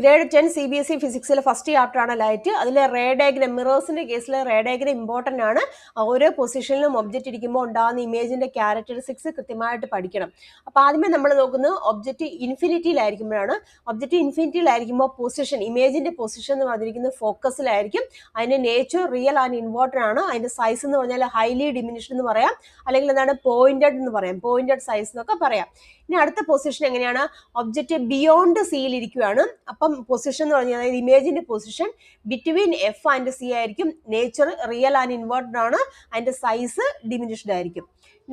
Grade 10 CBSE ഫിസിക്സിലെ first chapter ആണ് light. അതിലെ ray diagram, മിറേഴ്സിന്റെ കേസിൽ റേ ഡയഗ്രം ഇമ്പോർട്ടന്റ് ആണ്. ഓരോ പൊസിഷനിലും ഒബ്ജക്റ്റ് ഇരിക്കുമ്പോൾ ഉണ്ടാകുന്ന ഇമേജിന്റെ ക്യാരക്ടറിസ്റ്റിക്സ് കൃത്യമായിട്ട് പഠിക്കണം. അപ്പൊ ആദ്യമേ നമ്മൾ നോക്കുന്നത് ഒബ്ജക്റ്റ് ഇൻഫിനിറ്റിയിലായിരിക്കുമ്പോഴാണ്. ഒബ്ജക്റ്റ് ഇൻഫിനിറ്റിയിലായിരിക്കുമ്പോൾ പൊസിഷൻ, ഇമേജിന്റെ പൊസിഷൻ എന്ന് പറഞ്ഞിരിക്കുന്നത് ഫോക്കസിലായിരിക്കും. അതിന്റെ നേച്ചർ റിയൽ ആൻഡ് ഇൻവേർട്ടഡ് ആണ്. അതിന്റെ സൈസ് എന്ന് പറഞ്ഞാൽ ഹൈലി ഡിമിനിഷ്ഡ് എന്ന് പറയാം, അല്ലെങ്കിൽ എന്താണ് പോയിന്റഡ് എന്ന് പറയാം, പോയിന്റഡ് സൈസ് എന്നൊക്കെ പറയാം. ഇനി അടുത്ത പൊസിഷൻ എങ്ങനെയാണ്? ഒബ്ജക്റ്റ് ബിയോണ്ട് സിയിൽ ഇരിക്കുകയാണ്. അപ്പം പൊസിഷൻ എന്ന് പറഞ്ഞാൽ അതായത് ഇമേജിന്റെ position between F and C ആയിരിക്കും. നേച്ചർ റിയൽ ആൻഡ് ഇൻവേർട്ടഡ് ആണ്. അതിന്റെ സൈസ് ഡിമിനിഷ്ഡ് ആയിരിക്കും.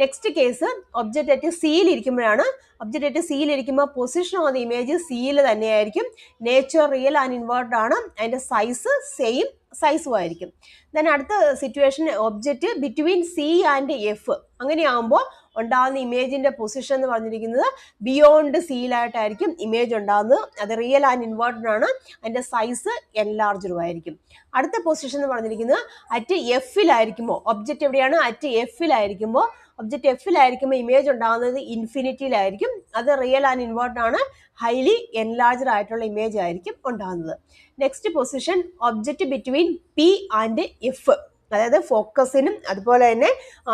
നെക്സ്റ്റ് കേസ് ഒബ്ജക്റ്റ് അറ്റ് സിയിൽ ഇരിക്കുമ്പോഴാണ്. ഒബ്ജക്റ്റ് അറ്റ് സിയിൽ ഇരിക്കുമ്പോൾ പൊസിഷൻ ഓഫ് ദി ഇമേജ് സിയിൽ തന്നെയായിരിക്കും. നേച്ചർ റിയൽ ആൻഡ് ഇൻവേർട്ടഡ് ആണ്. അതിന്റെ സൈസ് സെയിം സൈസും ആയിരിക്കും. ദെൻ അടുത്ത situation object between C and F. അങ്ങനെയാകുമ്പോൾ ഉണ്ടാകുന്ന ഇമേജിന്റെ പൊസിഷൻ എന്ന് പറഞ്ഞിരിക്കുന്നത് ബിയോണ്ട് സിയിലായിട്ടായിരിക്കും ഇമേജ് ഉണ്ടാകുന്നത്. അത് റിയൽ ആൻഡ് ഇൻവേർട്ടഡ് ആണ്. അതിന്റെ സൈസ് എൻലാർജ്ഡും ആയിരിക്കും. അടുത്ത പൊസിഷൻ എന്ന് പറഞ്ഞിരിക്കുന്നത് അറ്റ് എഫിലായിരിക്കുമ്പോൾ, ഒബ്ജക്റ്റ് എവിടെയാണ്? അറ്റ് എഫിലായിരിക്കുമ്പോൾ. ഒബ്ജക്റ്റ് എഫിലായിരിക്കുമ്പോൾ ഇമേജ് ഉണ്ടാകുന്നത് ഇൻഫിനിറ്റിയിലായിരിക്കും. അത് റിയൽ ആൻഡ് ഇൻവേർട്ടഡ് ആണ്. ഹൈലി എൻലാർജ്ഡ് ആയിട്ടുള്ള ഇമേജ് ആയിരിക്കും ഉണ്ടാകുന്നത്. Next position object between P and F, അതായത് ഫോക്കസിനും അതുപോലെ തന്നെ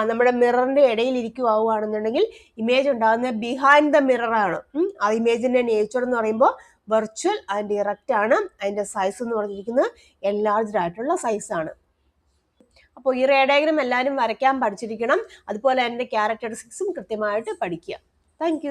നമ്മുടെ മിററിന്റെ ഇടയിൽ ഇരിക്കുവാണെന്നുണ്ടെങ്കിൽ ഇമേജ് ഉണ്ടാകുന്ന ബിഹൈൻഡ് ദ മിറർ ആണ്. ആ ഇമേജിന്റെ നേച്ചർ എന്ന് പറയുമ്പോൾ വെർച്വൽ ആൻഡ് ഇറക്റ്റ് ആണ്. അതിന്റെ സൈസ് എന്ന് പറഞ്ഞിരിക്കുന്നത് എൻലാർജ്ഡ് ആയിട്ടുള്ള സൈസ് ആണ്. അപ്പോൾ ഈ റേ ഡയഗ്രം എല്ലാവരും വരയ്ക്കാൻ പഠിച്ചിരിക്കണം. അതുപോലെ അതിന്റെ ക്യാരക്ടറിസ്റ്റിക്സും കൃത്യമായിട്ട് പഠിക്കുക. താങ്ക്